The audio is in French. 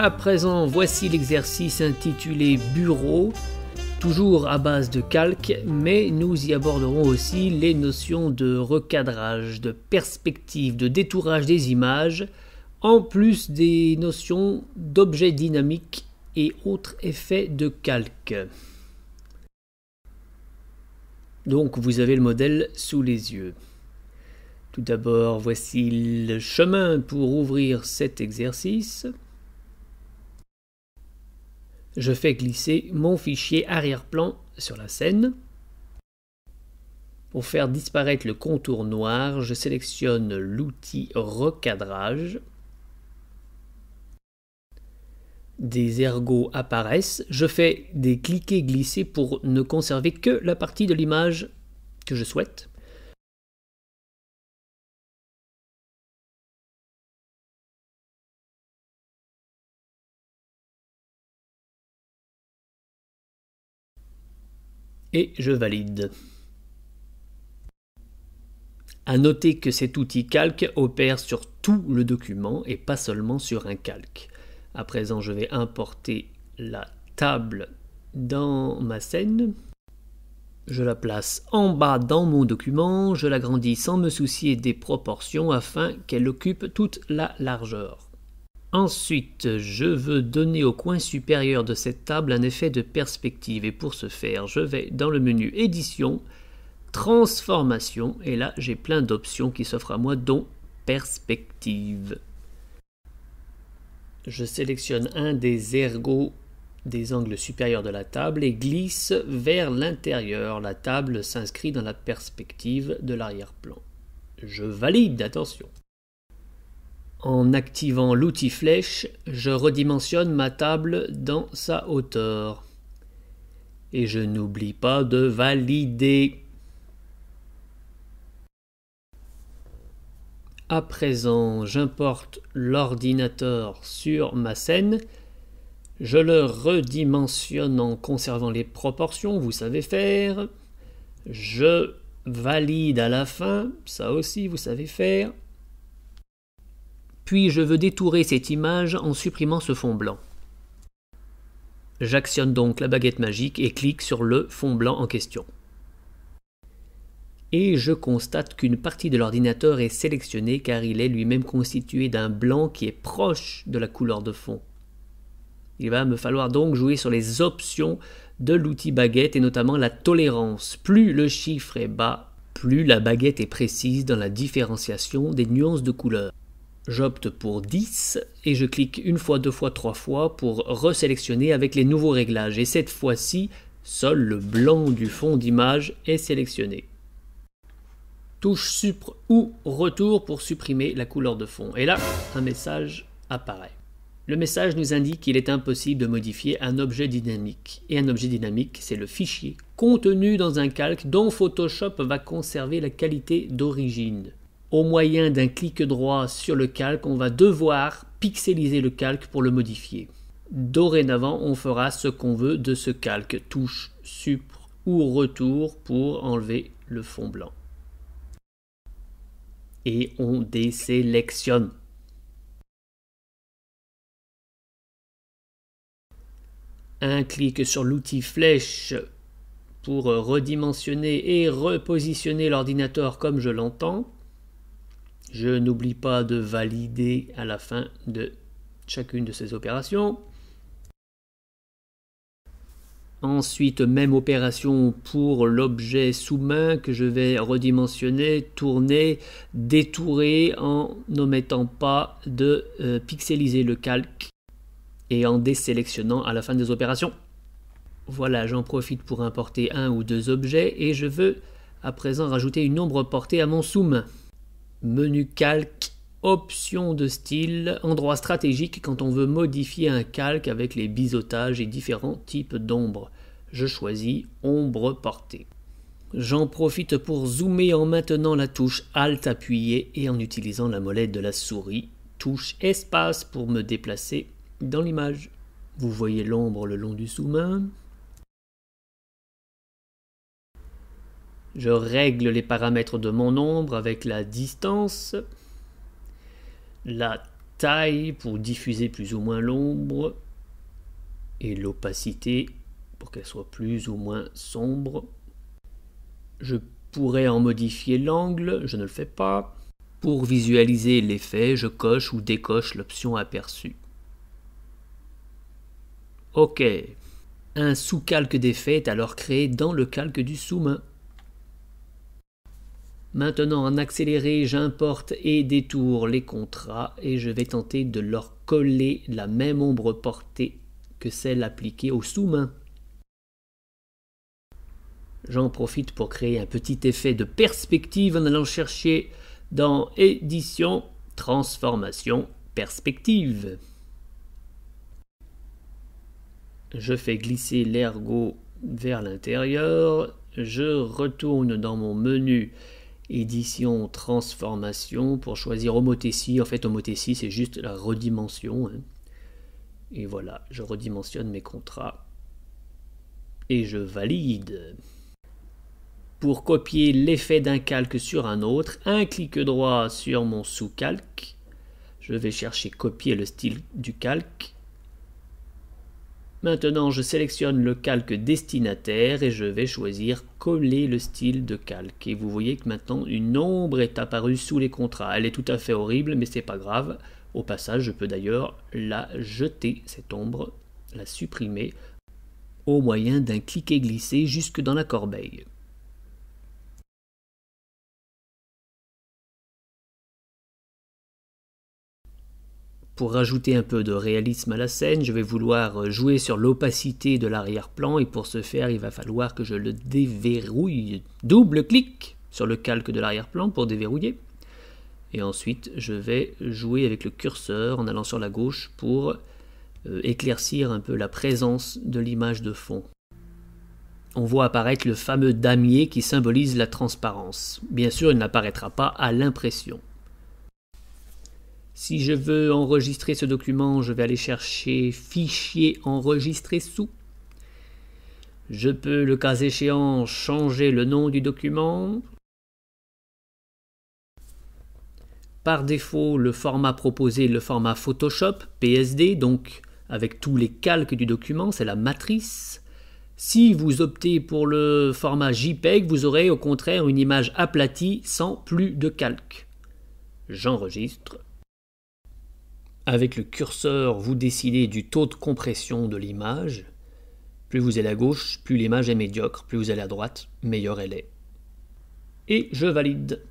À présent, voici l'exercice intitulé Bureau, toujours à base de calque, mais nous y aborderons aussi les notions de recadrage, de perspective, de détourage des images, en plus des notions d'objets dynamiques et autres effets de calque. Donc vous avez le modèle sous les yeux. Tout d'abord, voici le chemin pour ouvrir cet exercice. Je fais glisser mon fichier arrière-plan sur la scène. Pour faire disparaître le contour noir, je sélectionne l'outil recadrage. Des ergots apparaissent. Je fais des cliquer-glisser pour ne conserver que la partie de l'image que je souhaite. Et je valide. À noter que cet outil calque opère sur tout le document et pas seulement sur un calque. À présent, je vais importer la table dans ma scène. Je la place en bas dans mon document, je l'agrandis sans me soucier des proportions afin qu'elle occupe toute la largeur. Ensuite, je veux donner au coin supérieur de cette table un effet de perspective et pour ce faire, je vais dans le menu Édition, Transformation et là j'ai plein d'options qui s'offrent à moi dont Perspective. Je sélectionne un des ergots des angles supérieurs de la table et glisse vers l'intérieur. La table s'inscrit dans la perspective de l'arrière-plan. Je valide, attention. En activant l'outil flèche, je redimensionne ma table dans sa hauteur. Et je n'oublie pas de valider. À présent, j'importe l'ordinateur sur ma scène. Je le redimensionne en conservant les proportions, vous savez faire. Je valide à la fin, ça aussi vous savez faire. Puis je veux détourer cette image en supprimant ce fond blanc. J'actionne donc la baguette magique et clique sur le fond blanc en question. Et je constate qu'une partie de l'ordinateur est sélectionnée car il est lui-même constitué d'un blanc qui est proche de la couleur de fond. Il va me falloir donc jouer sur les options de l'outil baguette et notamment la tolérance. Plus le chiffre est bas, plus la baguette est précise dans la différenciation des nuances de couleurs. J'opte pour 10 et je clique une fois, deux fois, trois fois pour resélectionner avec les nouveaux réglages. Et cette fois-ci, seul le blanc du fond d'image est sélectionné. Touche Supr ou Retour pour supprimer la couleur de fond. Et là, un message apparaît. Le message nous indique qu'il est impossible de modifier un objet dynamique. Et un objet dynamique, c'est le fichier contenu dans un calque dont Photoshop va conserver la qualité d'origine. Au moyen d'un clic droit sur le calque, on va devoir pixeliser le calque pour le modifier. Dorénavant, on fera ce qu'on veut de ce calque. Touche Supr ou Retour pour enlever le fond blanc. Et on désélectionne. Un clic sur l'outil flèche pour redimensionner et repositionner l'ordinateur comme je l'entends. Je n'oublie pas de valider à la fin de chacune de ces opérations. Ensuite, même opération pour l'objet sous-main que je vais redimensionner, tourner, détourer en n'omettant pas de pixeliser le calque et en désélectionnant à la fin des opérations. Voilà, j'en profite pour importer un ou deux objets et je veux à présent rajouter une ombre portée à mon sous-main. Menu calque, option de style, endroit stratégique quand on veut modifier un calque avec les biseautages et différents types d'ombres. Je choisis ombre portée. J'en profite pour zoomer en maintenant la touche Alt appuyée et en utilisant la molette de la souris, touche espace pour me déplacer dans l'image. Vous voyez l'ombre le long du sous-main. Je règle les paramètres de mon ombre avec la distance, la taille pour diffuser plus ou moins l'ombre et l'opacité pour qu'elle soit plus ou moins sombre. Je pourrais en modifier l'angle, je ne le fais pas. Pour visualiser l'effet, je coche ou décoche l'option aperçue. OK. Un sous-calque d'effet est alors créé dans le calque du sous-main. Maintenant, en accéléré, j'importe et détourne les contrats et je vais tenter de leur coller la même ombre portée que celle appliquée au sous-main. J'en profite pour créer un petit effet de perspective en allant chercher dans Édition, Transformation, Perspective. Je fais glisser l'ergot vers l'intérieur. Je retourne dans mon menu Édition, Transformation pour choisir Homothétie. En fait, Homothétie, c'est juste la redimension. Et voilà, je redimensionne mes contrats. Et je valide. Pour copier l'effet d'un calque sur un autre, un clic droit sur mon sous-calque. Je vais chercher copier le style du calque. Maintenant, je sélectionne le calque destinataire et je vais choisir coller le style de calque. Et vous voyez que maintenant, une ombre est apparue sous les contrats. Elle est tout à fait horrible, mais c'est pas grave. Au passage, je peux d'ailleurs la jeter, cette ombre, la supprimer, au moyen d'un cliquer-glisser jusque dans la corbeille. Pour rajouter un peu de réalisme à la scène, je vais vouloir jouer sur l'opacité de l'arrière-plan et pour ce faire, il va falloir que je le déverrouille. Double-clic sur le calque de l'arrière-plan pour déverrouiller. Et ensuite, je vais jouer avec le curseur en allant sur la gauche pour éclaircir un peu la présence de l'image de fond. On voit apparaître le fameux damier qui symbolise la transparence. Bien sûr, il n'apparaîtra pas à l'impression. Si je veux enregistrer ce document, je vais aller chercher Fichier enregistrer sous. Je peux, le cas échéant, changer le nom du document. Par défaut, le format proposé est le format Photoshop, PSD, donc avec tous les calques du document, c'est la matrice. Si vous optez pour le format JPEG, vous aurez au contraire une image aplatie sans plus de calque. J'enregistre. Avec le curseur, vous décidez du taux de compression de l'image. Plus vous allez à gauche, plus l'image est médiocre. Plus vous allez à droite, meilleure elle est. Et je valide.